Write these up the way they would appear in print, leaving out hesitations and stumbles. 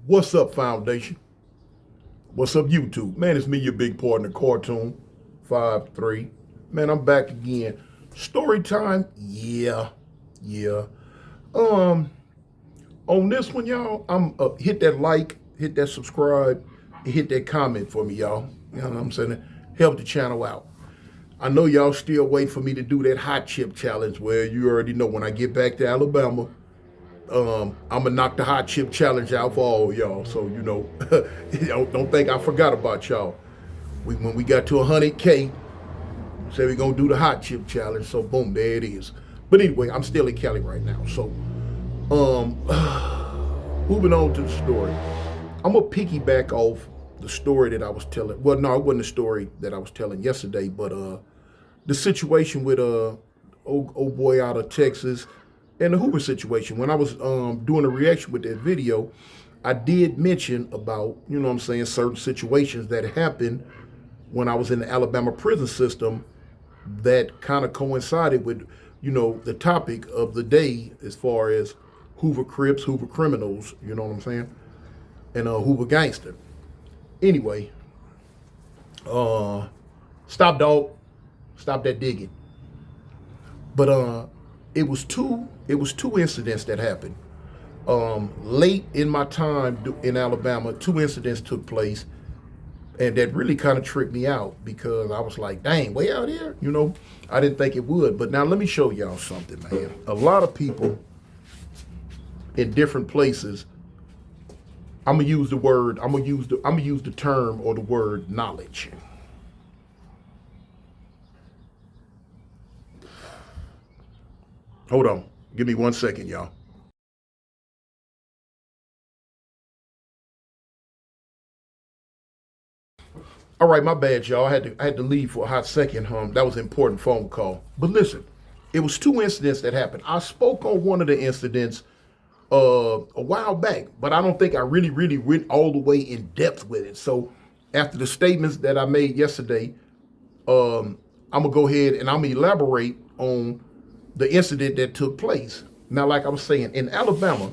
What's up, Foundation? What's up, YouTube? Man, it's me, your big partner, Cartoon 5-3. Man, I'm back again. Story time? Yeah. Um, on this one, y'all, I'm hit that like, hit that subscribe, and hit that comment for me, y'all. You know what I'm saying? Help the channel out. I know y'all still wait for me to do that hot chip challenge where you already know when I get back to Alabama, I'm gonna knock the hot chip challenge out for all y'all. So don't think I forgot about y'all. When we got to 100K, said we gonna do the hot chip challenge. So boom, there it is. But anyway, I'm still in Cali right now. So moving on to the story. I'm gonna piggyback off the story that I was telling. Well, no, it wasn't the story that I was telling yesterday, but the situation with old boy out of Texas and the Hoover situation. When I was doing a reaction with that video, I did mention about, you know what I'm saying, certain situations that happened when I was in the Alabama prison system that kind of coincided with, you know, the topic of the day as far as Hoover Crips, Hoover Criminals, you know what I'm saying, and Hoover Gangster. Anyway, stop, dog. Stop that digging. But it was two incidents that happened. Late in my time in Alabama, two incidents took place, and that really kind of tripped me out because I was like, dang, way out here? You know, I didn't think it would. But now let me show y'all something, man. A lot of people in different places, I'm gonna use the term or the word knowledge. Hold on. Give me 1 second, y'all. All right, my bad, y'all. I had to leave for a hot second. That was an important phone call. But listen, it was two incidents that happened. I spoke on one of the incidents a while back, but I don't think I really went all the way in depth with it. So after the statements that I made yesterday, I'm gonna go ahead and I'm gonna elaborate on the incident that took place. Now, like I was saying, in Alabama,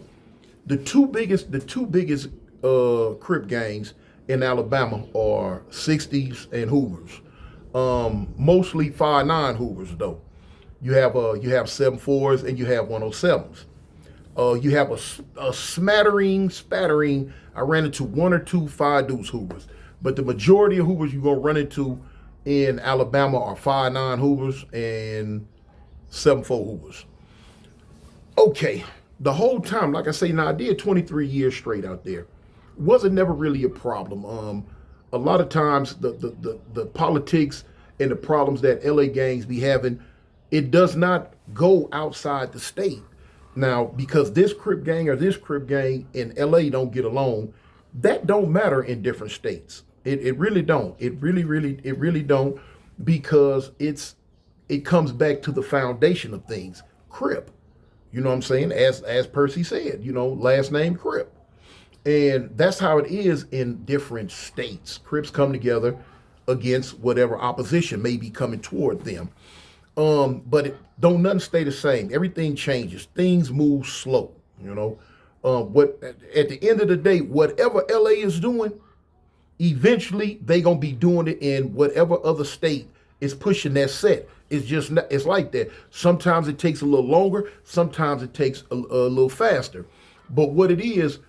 the two biggest Crip gangs in Alabama are 60s and Hoovers. Mostly 5'9" Hoovers though. You have 7'4s and you have 107s. You have a spattering. I ran into one or two 5 deuce Hoovers, but the majority of Hoovers you're gonna run into in Alabama are 5'9" Hoovers and 7'4" Hoovers. Okay, the whole time, like I say, now I did 23 years straight out there. Wasn't never really a problem. A lot of times the politics and the problems that LA gangs be having, it does not go outside the state. Now, because this Crip gang or this Crip gang in LA don't get along, that don't matter in different states. It really don't. It really don't, because it comes back to the foundation of things. Crip. You know what I'm saying? As Percy said, you know, last name Crip. And that's how it is in different states. Crips come together against whatever opposition may be coming toward them. But don't nothing stay the same. Everything changes. Things move slow, you know. What at the end of the day, whatever LA is doing, eventually they gonna be doing it in whatever other state is pushing that set. It's just not, it's like that. Sometimes it takes a little longer. Sometimes it takes a little faster. But what it is,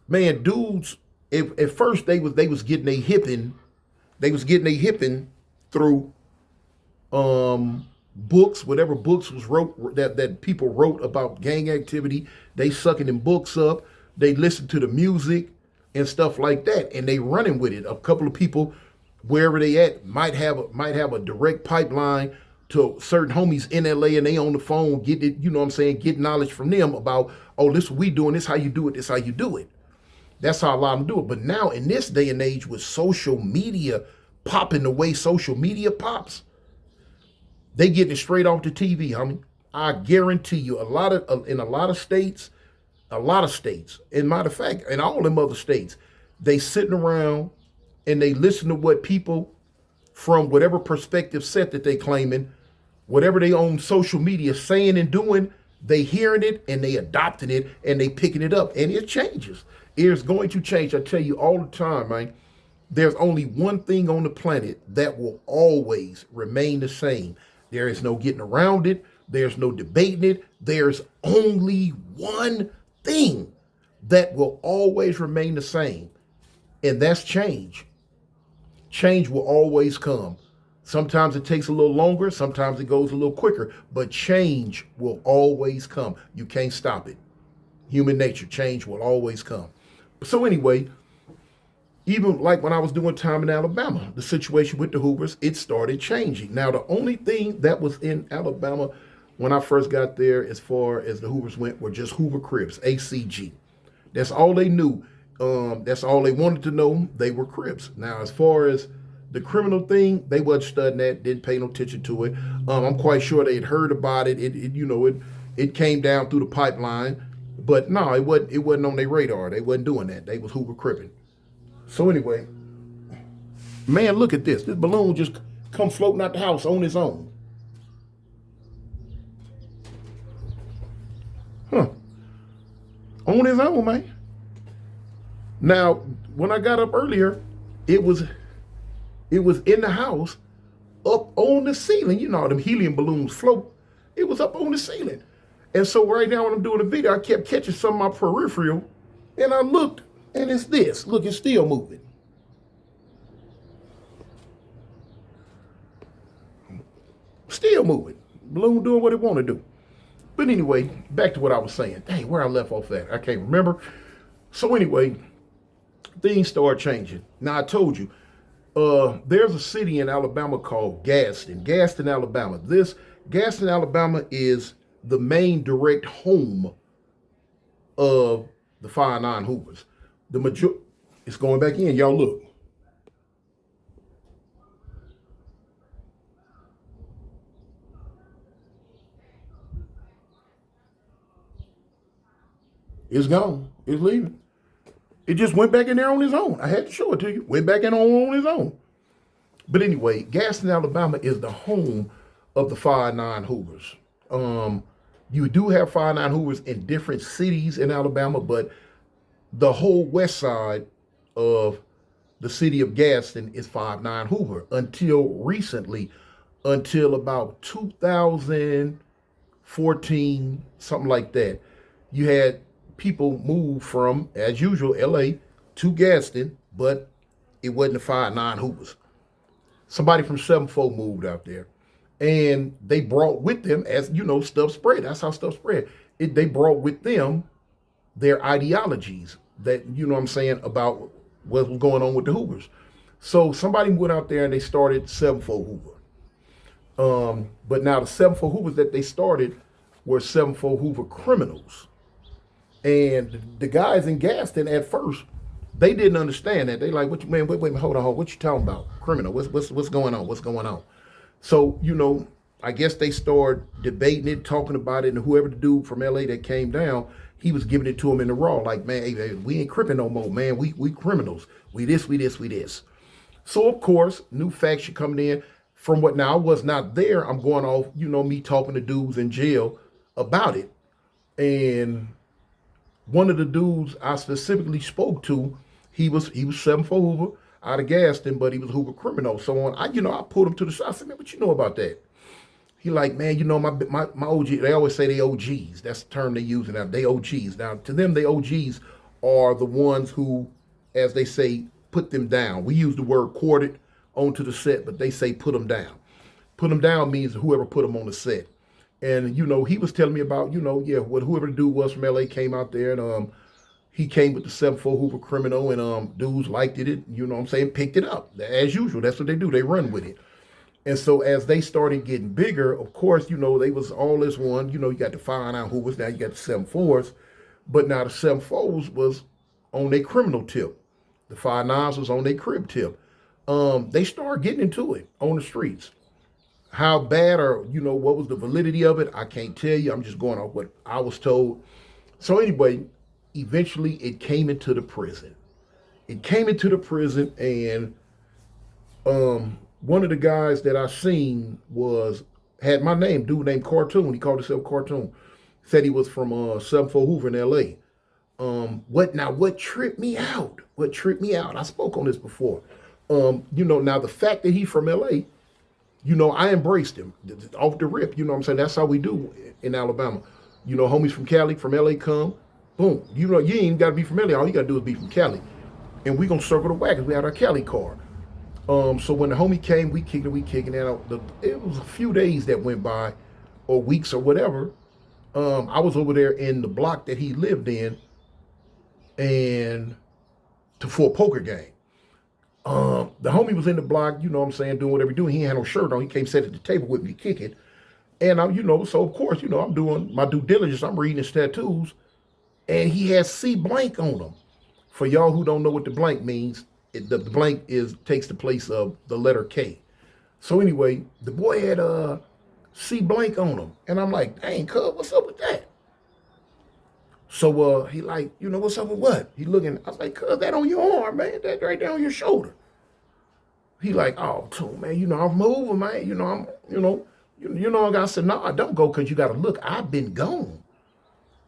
man, dudes, at first they was getting a hipping, through books, whatever books was wrote that people wrote about gang activity. They sucking them books up. They listen to the music and stuff like that, and they running with it. A couple of people, wherever they at, might have a direct pipeline to certain homies in LA, and they on the phone get it, you know what I'm saying, get knowledge from them about, oh, this what we doing, this how you do it, this how you do it. That's how a lot of them do it. But now in this day and age with social media popping the way social media pops, they getting it straight off the TV, homie. I guarantee you, in a lot of states, and matter of fact, in all them other states, they sitting around and they listen to what people from whatever perspective set that they claiming, whatever they own social media saying and doing, They hearing it and they adopting it and they picking it up, and it changes. It's going to change. I tell you all the time, man. There's only one thing on the planet that will always remain the same. There is no getting around it. There's no debating it. There's only one thing that will always remain the same, and that's change. Change will always come. Sometimes it takes a little longer, sometimes it goes a little quicker, but change will always come. You can't stop it. Human nature, change will always come. So anyway, even like when I was doing time in Alabama, the situation with the Hoovers, it started changing. Now, the only thing that was in Alabama when I first got there, as far as the Hoovers went, were just Hoover Crips, ACG. That's all they knew. That's all they wanted to know. They were Crips. Now, as far as the criminal thing, they wasn't studying that, didn't pay no attention to it. I'm quite sure they'd heard about it. It came down through the pipeline, but no, it wasn't on their radar. They wasn't doing that. They was Hoover Cripping. So anyway, man, look at this. This balloon just come floating out the house on its own. Huh. On its own, man. Now, when I got up earlier, it was in the house, up on the ceiling. You know how them helium balloons float. It was up on the ceiling. And so right now when I'm doing the video, I kept catching some of my peripheral, and I looked, and it's this. Look, it's still moving. Still moving. Balloon doing what it want to do. But anyway, back to what I was saying. Dang, where I left off at, I can't remember. So anyway, things started changing. Now, I told you, there's a city in Alabama called Gaston, Alabama. This Gaston, Alabama is the main direct home of the 5'9" Hoovers. It's going back in, y'all look. It's gone. It's leaving. It just went back in there on its own. I had to show it to you. Went back in on its own. But anyway, Gaston, Alabama is the home of the 5'9" Hoovers. You do have 5'9" Hoovers in different cities in Alabama, but the whole west side of the city of Gaston is 5'9" Hoover until recently, until about 2014, something like that. You had people move from, as usual, LA to Gaston, but it wasn't the 5'9" Hoovers. Somebody from 7-4 moved out there. And they brought with them, as you know, stuff spread. That's how stuff spread. They brought with them their ideologies that, you know what I'm saying, about what was going on with the Hoovers. So somebody went out there and they started 7-4 Hoover. But now the 7-4 Hoovers that they started were 7-4 Hoover Criminals. And the guys in Gaston at first, they didn't understand that. They like, what you, man, wait, hold on, what you talking about? Criminal, what's going on? What's going on? So, you know, I guess they started debating it, talking about it, and whoever the dude from LA that came down, he was giving it to him in the raw, like, man, hey, we ain't cripping no more, man. We criminals. We this. So, of course, new faction coming in. From what now I was not there, I'm going off, you know, me talking to dudes in jail about it. And one of the dudes I specifically spoke to, he was 7-4 Hoover out of Gaston, but he was a Hoover criminal. So on, I pulled him to the side. I said, man, what you know about that? He like, man, you know, my OG, they always say they OGs. That's the term they use now. They OGs. Now, to them, they OGs are the ones who, as they say, put them down. We use the word quartered onto the set, but they say put them down. Put them down means whoever put them on the set. And, you know, he was telling me about, you know, yeah, what whoever the dude was from LA came out there, and he came with the 7-4 Hoover criminal, and dudes liked it, you know what I'm saying, picked it up. As usual, that's what they do. They run with it. And so as they started getting bigger, of course, you know, they was all this one, you know, you got the 5'9" Hoovers, now you got the 7-4s, but now the 7-4s was on their criminal tip. The 5'9s was on their crib tip. They started getting into it on the streets. How bad, or, you know, what was the validity of it, I can't tell you. I'm just going off what I was told. So anyway, eventually it came into the prison. And one of the guys that I seen had my name, dude named Cartoon. He called himself Cartoon. Said he was from 74 Hoover in L.A. What tripped me out? What tripped me out? I spoke on this before. Now the fact that he's from LA, I embraced him off the rip. You know what I'm saying? That's how we do in Alabama. Homies from Cali, from LA come, boom. You ain't even got to be from LA. All you got to do is be from Cali. And we going to circle the wagons. We had our Cali card. So when the homie came, we kicking it out. It was a few days that went by, or weeks or whatever. I was over there in the block that he lived in, and for a poker game. The homie was in the block, you know what I'm saying, doing whatever he doing. He ain't had no shirt on. He came sit at the table with me to kick it. And so of course, I'm doing my due diligence. I'm reading his tattoos. And he has C blank on him. For y'all who don't know what the blank means, the blank takes the place of the letter K. So anyway, the boy had C blank on him. And I'm like, dang, cuz, what's up with that? So he like, what's up with what? He looking, I was like, cuz, that on your arm, man. That right there on your shoulder. He like, oh, Toon, man, I'm moving, man. I said, no, don't go, because you got to look. I've been gone.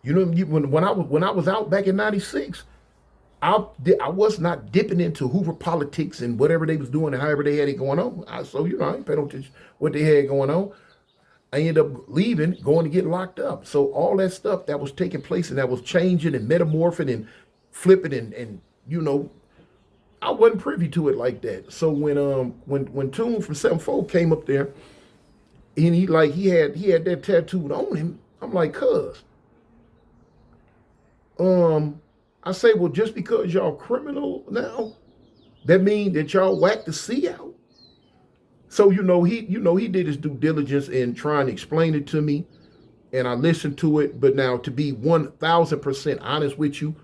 When I was out back in '96, I was not dipping into Hoover politics and whatever they was doing and however they had it going on. I ain't paying no attention what they had going on. I ended up leaving, going to get locked up. So all that stuff that was taking place and that was changing and metamorphing and flipping and I wasn't privy to it like that. So when Toon from 74 came up there and he had that tattooed on him, I'm like, cuz. I say, well, just because y'all criminal now, that mean that y'all whack the C out. So, he did his due diligence in trying to explain it to me, and I listened to it. But now, to be 1,000% honest with you,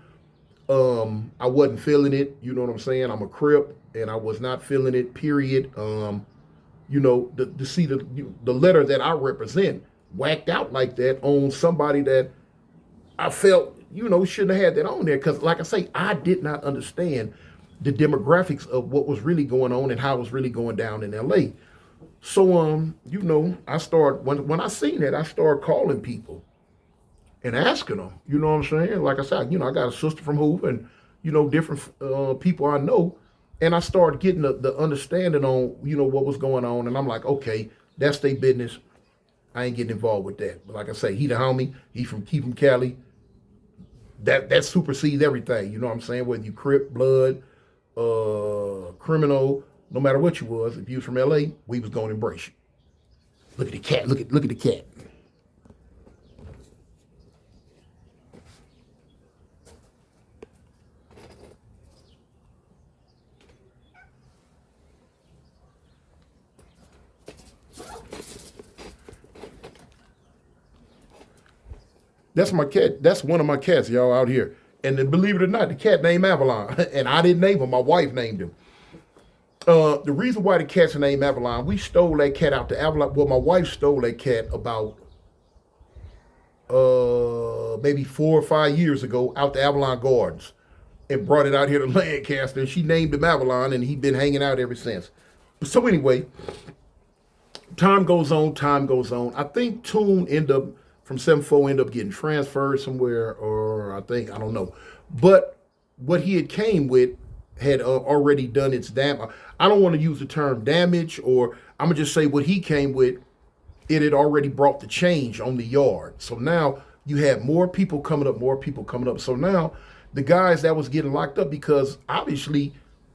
I wasn't feeling it. You know what I'm saying? I'm a Crip, and I was not feeling it, period. To see the letter that I represent whacked out like that on somebody that I felt, shouldn't have had that on there. Because, like I say, I did not understand the demographics of what was really going on and how it was really going down in LA. So, I started, when I seen that, I started calling people and asking them, you know what I'm saying? Like I said, I got a sister from Hoover and, different people I know. And I started getting the understanding on, what was going on. And I'm like, okay, that's their business. I ain't getting involved with that. But like I say, he the homie. He from Cali. That supersedes everything. You know what I'm saying? Whether you Crip, blood, criminal, no matter what you was, if you was from LA, we was going to embrace you. Look at the cat. Look at the cat. That's my cat. That's one of my cats, y'all, out here. And then, believe it or not, the cat named Avalon. And I didn't name him. My wife named him. The reason why the cat's named Avalon, we stole that cat out to Avalon. Well, my wife stole that cat about maybe 4 or 5 years ago out to Avalon Gardens and brought it out here to Lancaster. And she named him Avalon, and he's been hanging out ever since. So anyway, time goes on. I think Toon from 74 ended up getting transferred somewhere, or I don't know. But what he had came with had already done its damage. I don't want to use the term damage, or I'm going to just say what he came with, it had already brought the change on the yard. So now you have more people coming up. So now the guys that was getting locked up, because obviously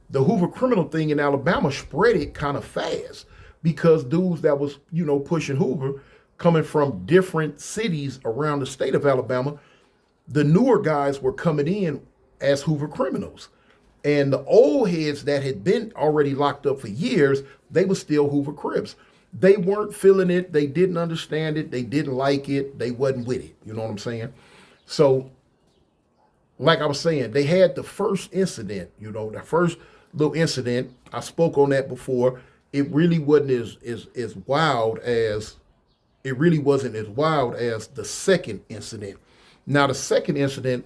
the Hoover criminal thing in Alabama spread it kind of fast, because dudes that was, pushing Hoover, coming from different cities around the state of Alabama, the newer guys were coming in as Hoover criminals. And the old heads that had been already locked up for years, they were still Hoover Crips. They weren't feeling it. They didn't understand it. They didn't like it. They wasn't with it. You know what I'm saying? So, like I was saying, they had the first incident, the first little incident. I spoke on that before. It really wasn't as wild as the second incident. Now, the second incident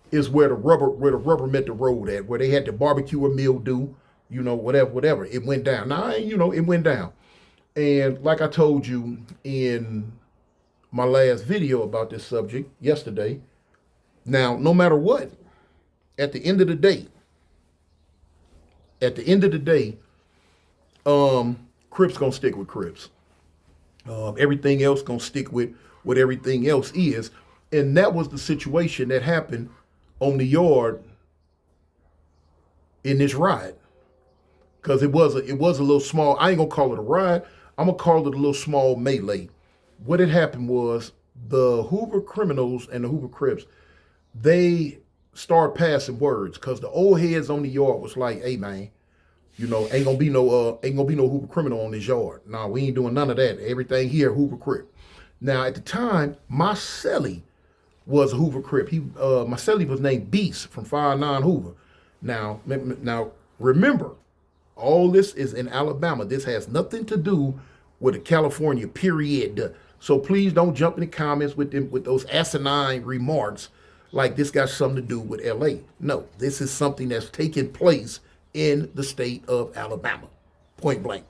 is where the rubber met the road at, where they had the barbecue or mildew, whatever. It went down. Now, it went down. And like I told you in my last video about this subject yesterday. Now, no matter what, at the end of the day, at the end of the day, Crips gonna stick with Crips. Everything else gonna stick with what everything else is, and that was the situation that happened on the yard in this riot. Because it was a little small. I ain't gonna call it a riot. I'm gonna call it a little small melee. What had happened was the Hoover criminals and the Hoover Crips, they started passing words because the old heads on the yard was like, "Hey man, ain't gonna be no Hoover criminal on this yard. Nah, we ain't doing none of that. Everything here Hoover Crip." Now at the time, my celly was a Hoover Crip. My celly was named Beast from 59 Hoover. Now remember, all this is in Alabama. This has nothing to do with a California period. So please don't jump in the comments with those asinine remarks like this got something to do with LA. No, this is something that's taking place in the state of Alabama, point blank.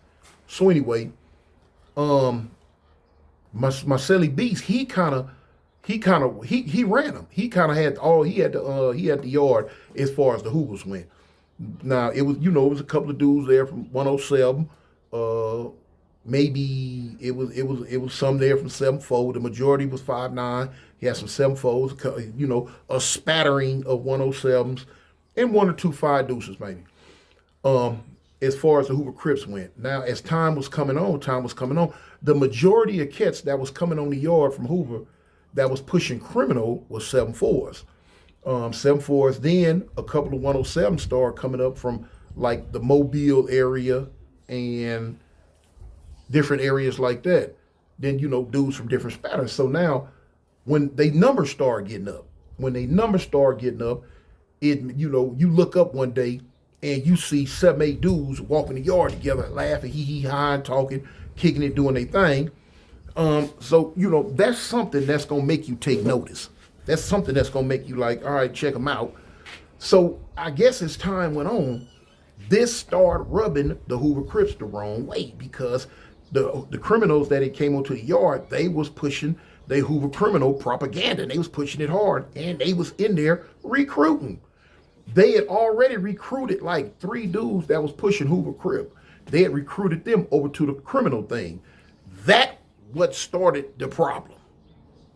So anyway, my silly beast, he ran him. He had the yard as far as the Hoovers went. Now it was a couple of dudes there from 107. Maybe it was some there from 7-4. The majority was 5'9". He had some 7-4s, a spattering of 107s, and 1 or 2 5 deuces maybe. As far as the Hoover Crips went. Now, as time was coming on, the majority of cats that was coming on the yard from Hoover that was pushing criminal was 7-4s. 7-4s, then a couple of 107s started coming up from like the Mobile area and different areas like that. Then, dudes from different spatters. So now when they numbers start getting up, you look up one day and you see 7-8 dudes walking the yard together, laughing, hee-hee-ha, talking, kicking it, doing their thing. So, that's something that's going to make you take notice. That's something that's going to make you like, all right, check them out. So I guess as time went on, this started rubbing the Hoover Crips the wrong way because the criminals that it came onto the yard, they was pushing their Hoover criminal propaganda. And they was pushing it hard, and they was in there recruiting. They had already recruited like 3 dudes that was pushing Hoover Crip. They had recruited them over to the criminal thing. That what started the problem.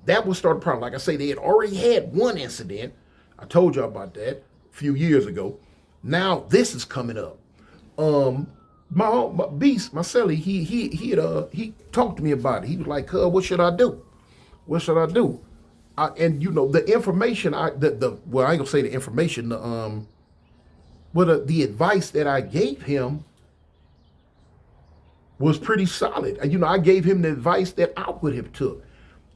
Like I say, they had already had one incident. I told y'all about that a few years ago. Now this is coming up. My beast, my celly, he talked to me about it. He was like, what should I do? What should I do? The information I ain't gonna say the information, the advice that I gave him was pretty solid. I gave him the advice that I would have took.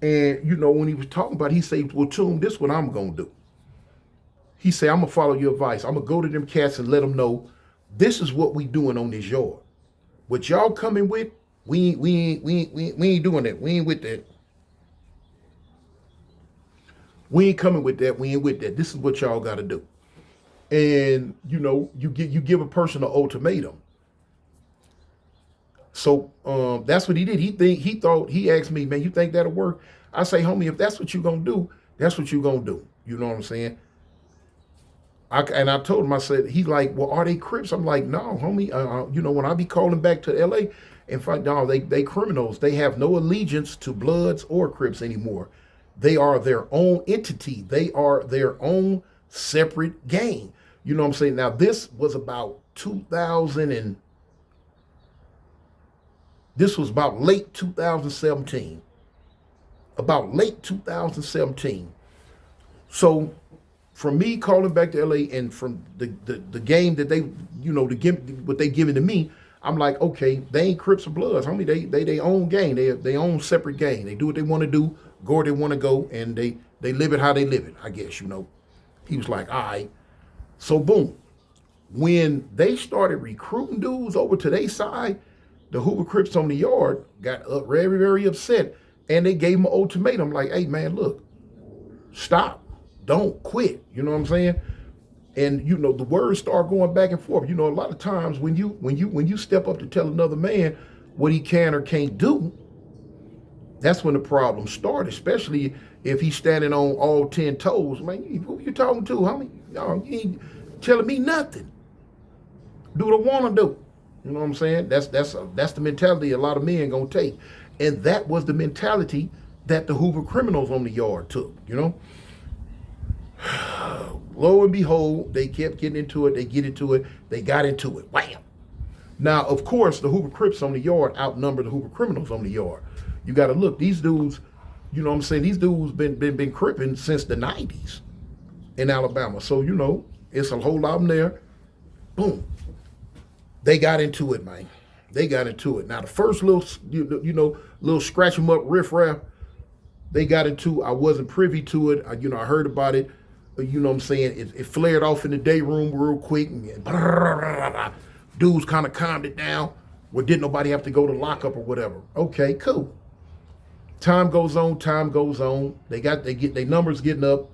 And, when he was talking about it, he said, well, Toom, this is what I'm going to do. He said, I'm going to follow your advice. I'm going to go to them cats and let them know this is what we doing on this yard. What y'all coming with, we ain't doing that. We ain't with that. We ain't coming with that. We ain't with that. This is what y'all got to do. And, you give a person an ultimatum. So that's what he did. He asked me, man, you think that'll work? I say, homie, if that's what you're going to do, that's what you're going to do. You know what I'm saying? And I told him, I said, he's like, well, are they Crips? I'm like, no, homie. When I be calling back to LA and find out they criminals, they have no allegiance to Bloods or Crips anymore. They are their own entity. They are their own separate gang. You know what I'm saying? Now, this was about this was about late 2017. So from me calling back to LA and from the game that they, what they giving to me, I'm like, okay, they ain't Crips or Bloods, homie. They their own gang. They own separate gang. They do what they want to do, go where they want to go, and they live it how they live it, I guess, He was like, all right. So boom. When they started recruiting dudes over to their side, the Hoover Crips on the yard got very, very upset, and they gave him an ultimatum like, hey, man, look, stop. Don't quit. You know what I'm saying? And, the words start going back and forth. A lot of times when you step up to tell another man what he can or can't do, That's when the problem started, especially if he's standing on all 10 toes. Man, who you talking to, homie? You ain't telling me nothing. Do what I want to do. You know what I'm saying? That's the mentality a lot of men gonna take. And that was the mentality that the Hoover criminals on the yard took, you know? Lo and behold, they kept getting into it, they got into it. Wham! Now, of course, the Hoover Crips on the yard outnumber the Hoover criminals on the yard. You gotta look, these dudes, you know what I'm saying, these dudes been cripping since the 90s in Alabama. So, you know, it's a whole lot of them there. Boom. They got into it, man. They got into it. Now, the first little, little scratch them up riff-raff, they got into, I wasn't privy to it. I heard about it. You know what I'm saying? It flared off in the day room real quick. And dudes kind of calmed it down. Well, didn't nobody have to go to lockup or whatever. Okay, cool. Time goes on. They get their numbers getting up.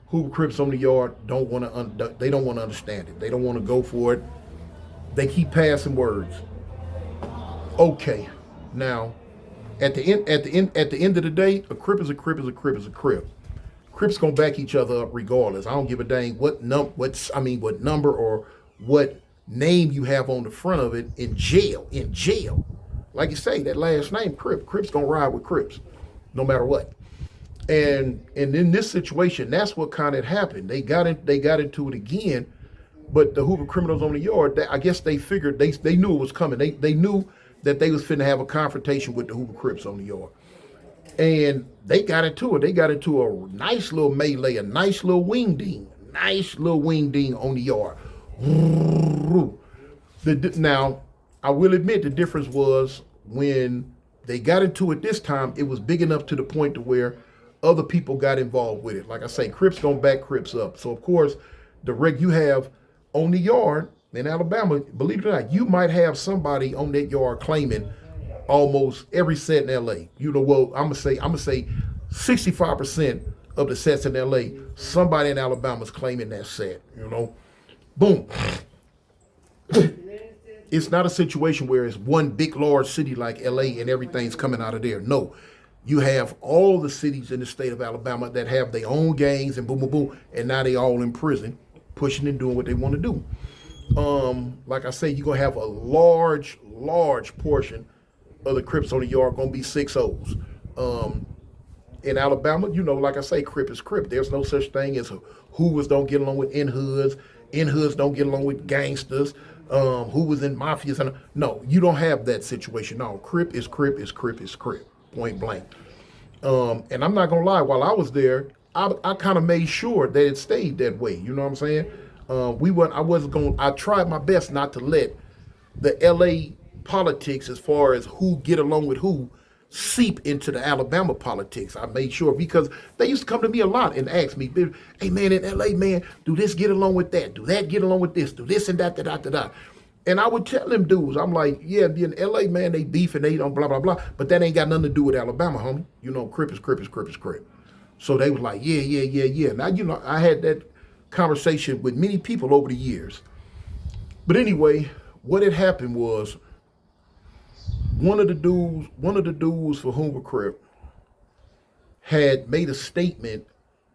Hoover Crips on the yard they don't want to understand it. They don't want to go for it. They keep passing words. Okay, now at the end of the day, a Crip is a Crip is a Crip is a Crip. Crips gonna back each other up regardless. I don't give a dang what number or what name you have on the front of it in jail. Like you say, that last name, Crip. Crips gonna ride with Crips, no matter what. And in this situation, that's what kind of happened. They got into it again, but the Hoover criminals on the yard, I guess they figured they knew it was coming. They knew that they was finna have a confrontation with the Hoover Crips on the yard. And they got into it. They got into a nice little melee, a nice little wing ding on the yard. Now, I will admit the difference was when they got into it this time, it was big enough to the point to where other people got involved with it. Like I say, Crips gonna back Crips up. So of course, you have on the yard in Alabama, believe it or not, you might have somebody on that yard claiming almost every set in LA. I'm gonna say 65% of the sets in LA, somebody in Alabama's claiming that set. Boom. It's not a situation where it's one big large city like LA and everything's coming out of there. No. You have all the cities in the state of Alabama that have their own gangs and boom, boom, boom, and now they all in prison, pushing and doing what they want to do. Like I say, you're gonna have a large portion of the Crips on the yard gonna be 6-0s. In Alabama, like I say, Crip is Crip. There's no such thing as Hoovers don't get along with in-hoods. In-hoods don't get along with gangsters. Hoovers and mafias. No, you don't have that situation. No, Crip is Crip is Crip is Crip. Point blank. And I'm not gonna lie, while I was there, I kind of made sure that it stayed that way. You know what I'm saying? I tried my best not to let the LA politics, as far as who get along with who, seep into the Alabama politics. I made sure, because they used to come to me a lot and ask me, hey man, in LA, man, do this get along with that? Do that get along with this? Do this and that, da. And I would tell them dudes, I'm like, yeah, in LA, man, they beef and they don't blah, blah, blah. But that ain't got nothing to do with Alabama, homie. Crip is Crip is Crip is Crip. So they was like, yeah. Now, I had that conversation with many people over the years. But anyway, what had happened was one of the dudes for Hoover Crip had made a statement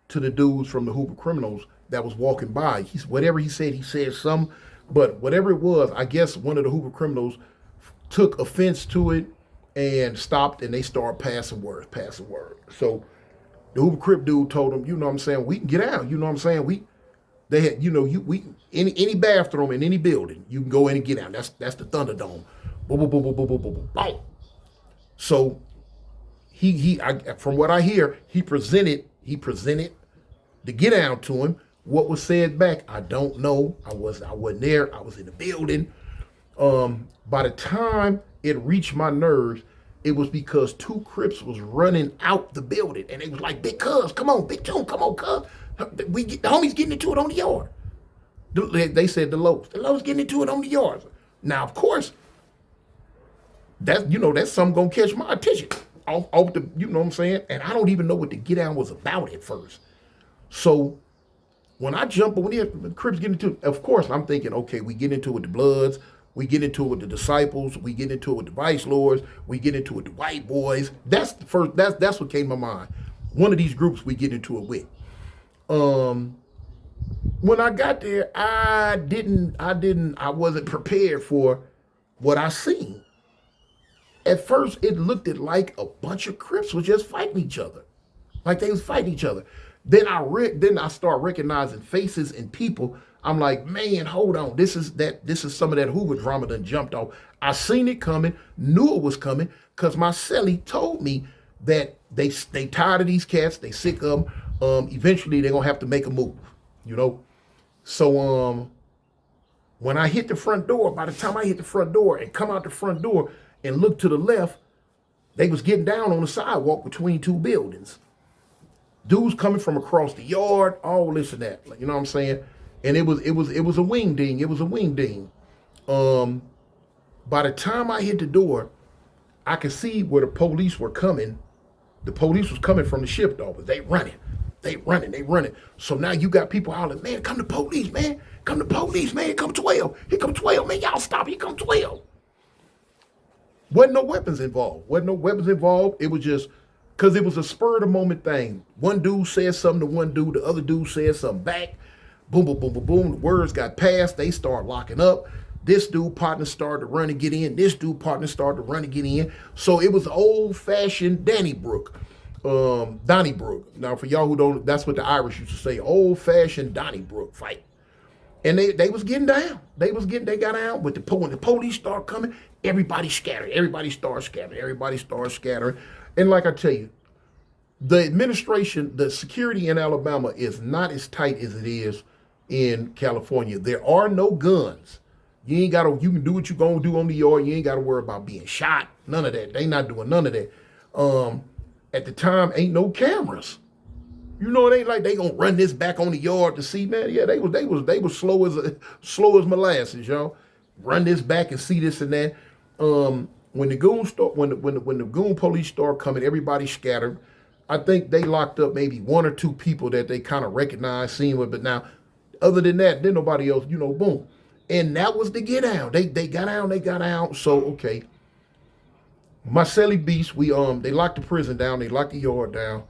to the dudes from the Hoover criminals that was walking by. Whatever he said some. But whatever it was, I guess one of the Hoover criminals took offense to it and stopped, and they started passing words. So the Hoover Crip dude told him, we can get out. They had, any bathroom in any building, you can go in and get out. That's the Thunderdome. Boom, boom, boom, boom, boom, boom, boom, boom. So from what I hear, he presented the get out to him. What was said back, I don't know. I wasn't there. I was in the building. By the time it reached my nerves, it was because two Crips was running out the building, and they was like, "Big Cuz, come on, Big Tune, come on, Cuz. The homies getting into it on the yard." They said the Lowe's getting into it on the yard. Now, of course, that's something gonna catch my attention off the, you know what I'm saying? And I don't even know what the get down was about at first. So when the Crips get into it, of course, I'm thinking, okay, we get into it with the Bloods, We get into it with the disciples. We get into it with the vice lords. We get into it with the white boys. That's the first. That's what came to my mind. One of these groups we get into it with. When I got there, I wasn't prepared for what I seen. At first, it looked like a bunch of Crips was just fighting each other, like they was fighting each other. Then I start recognizing faces and people. I'm like, man, hold on. This is some of that Hoover drama done jumped off. I seen it coming, knew it was coming, because my cellie told me that they tired of these cats, they sick of them. Eventually they're gonna have to make a move, you know. So when I hit the front door, by the time I hit the front door and come out the front door and look to the left, they was getting down on the sidewalk between two buildings. Dudes coming from across the yard, all this and that, you know what I'm saying? And it was a wing ding. It was a wing ding. By the time I hit the door, I could see where the police were coming. The police was coming from the shift office. They running. So now you got people hollering, man, come to police, man. Come to police, man. Come 12. Here come 12, man. Y'all stop. Here come 12. Wasn't no weapons involved. It was just, because it was a spur of the moment thing. One dude said something to one dude. The other dude said something back. Boom, boom, boom, boom, boom. The words got passed. They start locking up. This dude partner started to run and get in. This dude partner started to run and get in. So it was old-fashioned Donnybrook. Now, for y'all who don't, that's what the Irish used to say, old-fashioned Donnybrook fight. And they was getting down. They got down. When the police start coming, everybody scattered. Everybody starts scattering. And like I tell you, the administration, the security in Alabama is not as tight as it is in California. There are no guns. You can do what you gonna do on the yard. You ain't gotta worry about being shot. None of that. They not doing none of that. At the time, ain't no cameras. You know, it ain't like they gonna run this back on the yard to see, man. Yeah, they was slow as molasses, y'all. Run this back and see this and that. When the goon police start coming, everybody scattered. I think they locked up maybe one or two people that they kind of recognized, seen with, but now, other than that, then nobody else, boom. And that was the get down. They got out. So, okay. My celly Beast, they locked the prison down, they locked the yard down.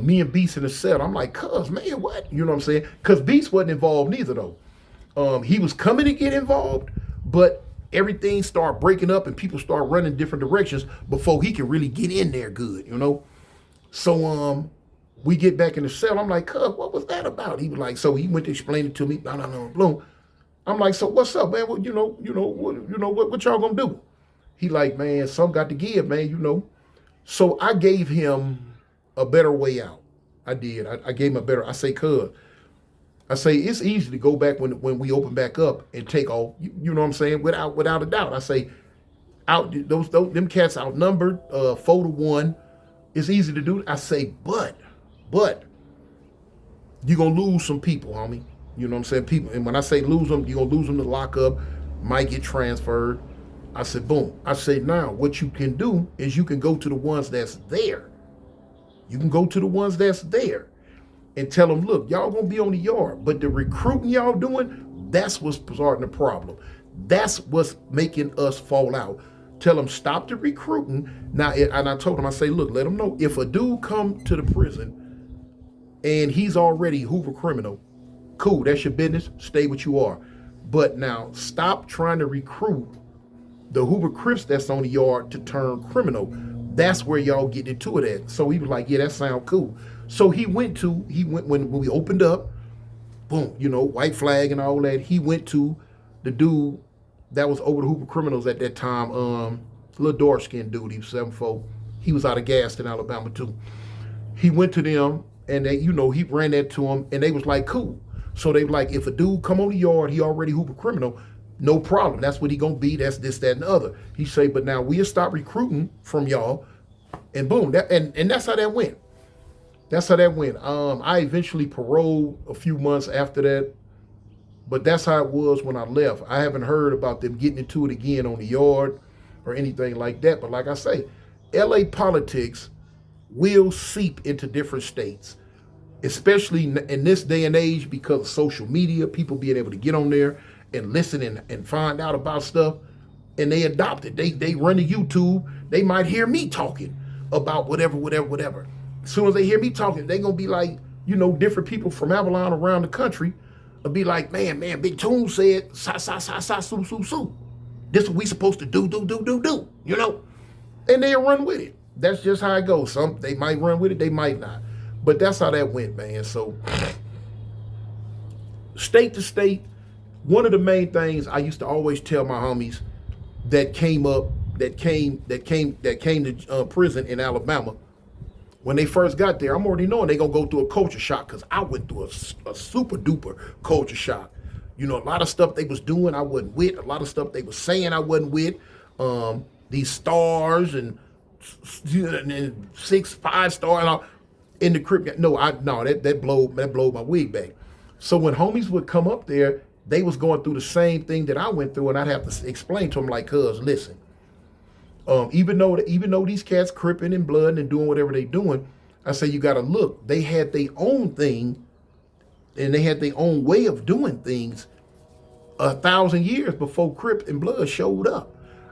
Me and Beast in the cell, I'm like, cuz, man, what? You know what I'm saying? Because Beast wasn't involved neither, though. He was coming to get involved, but everything started breaking up and people started running different directions before he could really get in there good, So we get back in the cell. I'm like, cuz, what was that about? He was like, so he went to explain it to me. Boom. I'm like, so what's up, man? What y'all gonna do? He like, man, some got to give, man, So I gave him a better way out. I did. I gave him a better. I say, cuz. I say it's easy to go back when we open back up and take off. You know what I'm saying? Without a doubt. I say, them cats outnumbered 4-1. It's easy to do. I say, but you're gonna lose some people, homie. You know what I'm saying? People, and when I say lose them, you're gonna lose them to lockup, might get transferred. I said, boom. I say, now what you can do is you can go to the ones that's there. You can go to the ones that's there and tell them, look, y'all gonna be on the yard, but the recruiting y'all doing, that's what's starting the problem. That's what's making us fall out. Tell them, stop the recruiting. Now, and I told him, I say, look, let them know, if a dude come to the prison and he's already Hoover criminal, cool, that's your business, stay what you are. But now, stop trying to recruit the Hoover Crips that's on the yard to turn criminal. That's where y'all get into it at. So he was like, yeah, that sound cool. So he went when we opened up, boom, white flag and all that. He went to the dude that was over the Hoover Criminals at that time, little dark-skinned dude, he was 7'4". He was out of Gaston, Alabama too. He went to them and they, he ran that to them and they was like, cool. So they were like, if a dude come on the yard, he already Hoover criminal, no problem. That's what he gonna be. That's this, that, and the other. He say, but now we'll stop recruiting from y'all, and boom. And that's how that went. I eventually paroled a few months after that, but that's how it was when I left. I haven't heard about them getting into it again on the yard or anything like that. But like I say, LA politics will seep into different states, especially in this day and age because of social media, people being able to get on there and listen and find out about stuff, and they adopt it. They run to YouTube. They might hear me talking about whatever. As soon as they hear me talking, they gonna be like, different people from Avalon around the country will be like, man, Big Toon said, sa, su. This what we supposed to do, and they'll run with it. That's just how it goes. Some, they might run with it, they might not. But that's how that went, man. So state to state, one of the main things I used to always tell my homies that came to prison in Alabama, when they first got there, I'm already knowing they gonna go through a culture shock, because I went through a super duper culture shock. A lot of stuff they was doing I wasn't with. A lot of stuff they was saying I wasn't with. These stars and 6, 5 star and all in the Crip. That blowed my wig back. So when homies would come up there, they was going through the same thing that I went through, and I'd have to explain to them like, cuz, listen, even though these cats cripping and blood and doing whatever they doing, I say you gotta look. They had their own thing, and they had their own way of doing things 1,000 years before Crip and blood showed up.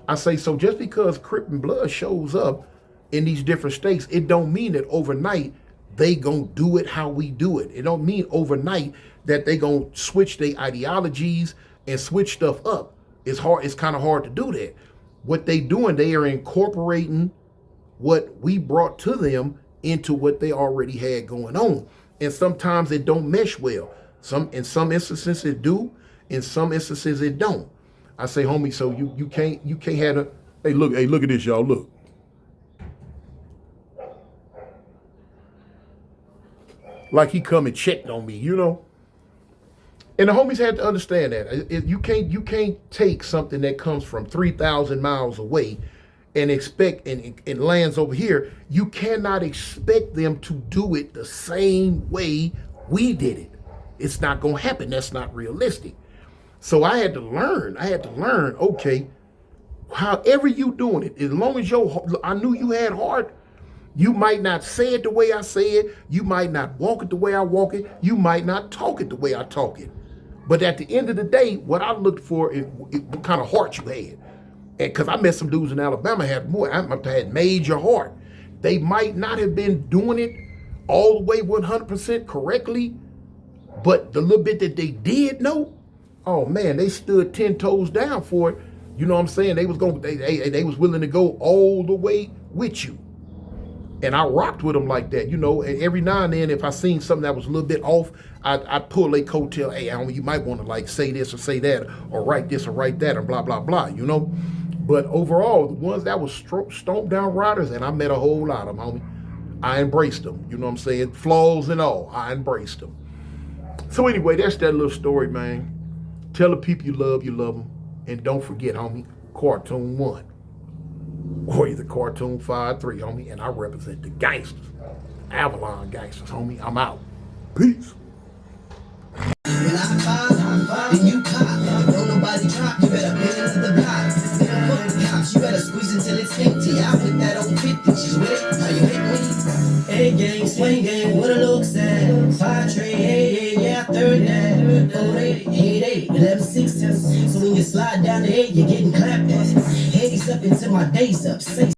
I say, so just because Crip and blood shows up in these different states, it don't mean that overnight they gonna do it how we do it. It don't mean overnight that they gonna switch their ideologies and switch stuff up. It's hard. It's kind of hard to do that. What they doing, they are incorporating what we brought to them into what they already had going on. And sometimes it don't mesh well. In some instances it do, in some instances it don't. I say, homie, so you can't have a, hey look at this, y'all, look. Like he come and checked on me, And the homies had to understand that. You can't take something that comes from 3,000 miles away and expect and lands over here. You cannot expect them to do it the same way we did it. It's not gonna happen. That's not realistic. So I had to learn, okay, however you doing it, as long as I knew you had heart. You might not say it the way I say it. You might not walk it the way I walk it. You might not talk it the way I talk it. But at the end of the day, what I looked for is what kind of heart you had. And because I met some dudes in Alabama had more, I had major heart. They might not have been doing it all the way 100% correctly, but the little bit that they did know, oh man, they stood 10 toes down for it. You know what I'm saying? They was they was willing to go all the way with you. And I rocked with them like that, and every now and then, if I seen something that was a little bit off, I'd pull a coattail. Hey, you might want to like say this or say that, or write this or write that, and blah, blah, blah, But overall, the ones that was stomped down riders, and I met a whole lot of them, homie, I embraced them. You know what I'm saying? Flaws and all, I embraced them. So anyway, that's that little story, man. Tell the people you love them. And don't forget, homie, Cartoon 1. Or either Cartoon 5-3, homie, and I represent the gangsters. Avalon gangsters, homie. I'm out. Peace. When I fall, then you pop. Don't nobody drop, you better pin into the block. Then fuck the cops, you better squeeze until it's empty. I put that on 50, she's with it, how you hit me? A gang, swing gang, what it looks at. 5 tray, yeah, third that. 4 8, 8 8, 11 6. So when you slide down the 8, you're getting clapped at. Heads up into my days up, say